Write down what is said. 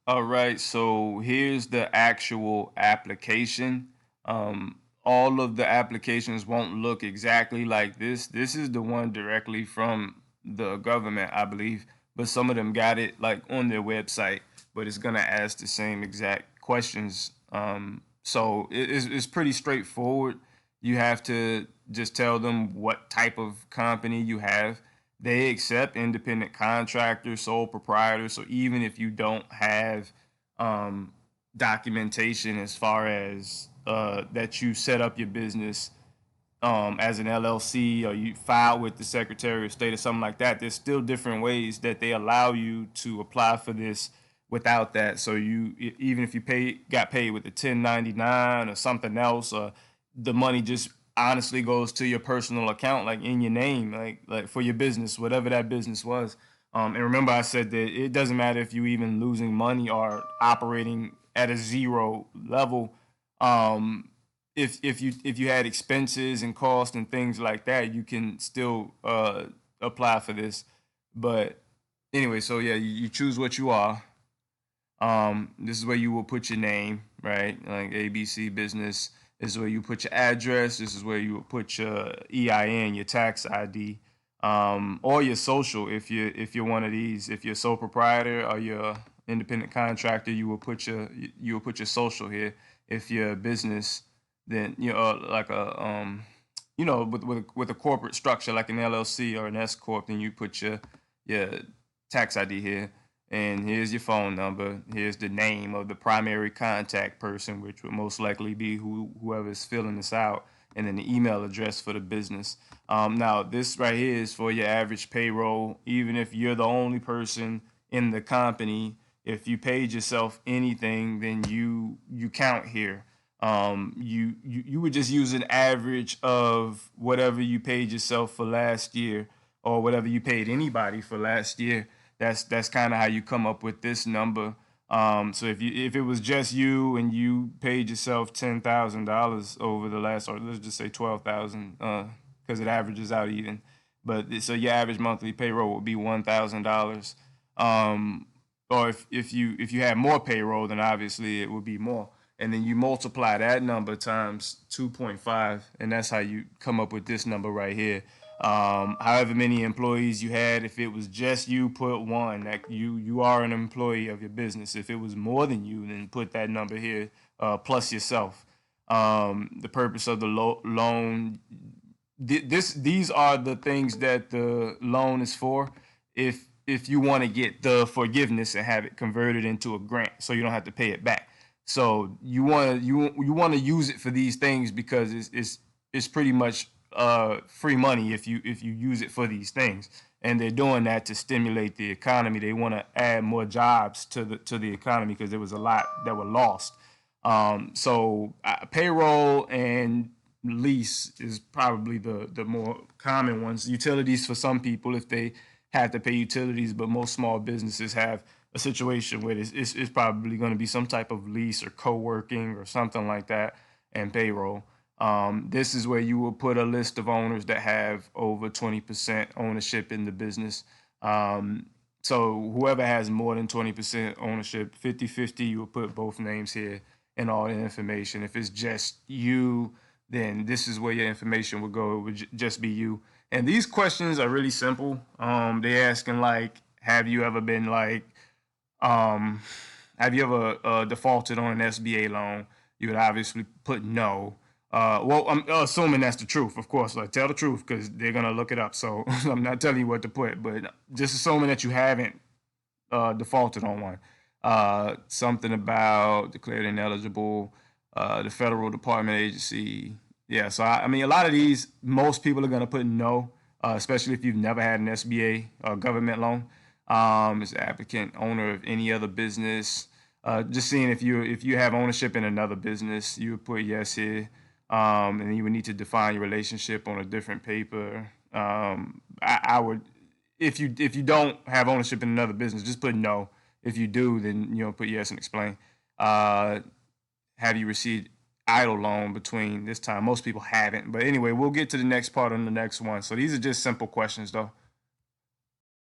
All right, so here's the actual application. All of the applications won't look exactly like this. This is the one directly from the government, I believe, but some of them got it like on their website, but it's gonna ask the same exact questions. So it's pretty straightforward. You have to just tell them what type of company you have. They accept independent contractors, sole proprietors. So even if you don't have um, documentation as far as that you set up your business as an LLC or you file with the Secretary of State or something like that, there's still different ways that they allow you to apply for this without that. So even if you got paid with a 1099 or something else, or the money just honestly goes to your personal account, like in your name, like for your business, whatever that business was. And remember, I said that it doesn't matter if you even losing money or operating at a zero level. Um, if you had expenses and costs and things like that, you can still apply for this. But anyway, so yeah, you choose what you are. This is where you will put your name, right? Like ABC Business. This is where you put your address. This is where you will put your EIN, your tax ID, or your social. If you're one of these, if you're a sole proprietor or you're independent contractor, you will put your social here. If you're a business, then like with a corporate structure like an LLC or an S corp, then you put your tax ID here, and here's your phone number. Here's the name of the primary contact person, which would most likely be whoever's filling this out, and then the email address for the business. Now, this right here is for your average payroll. Even if you're the only person in the company, if you paid yourself anything, then you count here. You would just use an average of whatever you paid yourself for last year, or whatever you paid anybody for last year. That's kind of how you come up with this number. So if it was just you and you paid yourself $10,000 over the last, or let's just say 12,000, because it averages out even. But so your average monthly payroll would be $1,000. Um, or if you had more payroll, then obviously it would be more. And then you multiply that number times 2.5, and that's how you come up with this number right here. However many employees you had, if it was just you, put one. That you are an employee of your business. If it was more than you, then put that number here plus yourself. The purpose of the loan. These are the things that the loan is for. If you want to get the forgiveness and have it converted into a grant, so you don't have to pay it back. So you want to use it for these things because it's pretty much free money if you use it for these things, and they're doing that to stimulate the economy. They want to add more jobs to the economy because there was a lot that were lost. So payroll and lease is probably the more common ones. Utilities for some people if they have to pay utilities, but most small businesses have a situation where it's probably going to be some type of lease or co-working or something like that, and payroll. This is where you will put a list of owners that have over 20% ownership in the business. So whoever has more than 20% ownership, 50-50, you will put both names here and all the information. If it's just you, then this is where your information would go. It would just be you. And these questions are really simple. They asking like, have you ever been like, um, have you ever defaulted on an SBA loan? You would obviously put no. Well, I'm assuming that's the truth, of course. Like, tell the truth because they're gonna look it up. So I'm not telling you what to put, but just assuming that you haven't defaulted on one. Something about declared ineligible, the federal department agency. Yeah, so I mean, a lot of these, most people are gonna put no, especially if you've never had an SBA government loan. Is the applicant owner of any other business? Just seeing if you have ownership in another business, you would put yes here, and then you would need to define your relationship on a different paper. I would if you don't have ownership in another business, just put no. If you do, then put yes and explain. Uh, have you received idle loan between this time? Most people haven't, but anyway, we'll get to the next part on the next one. So these are just simple questions, though.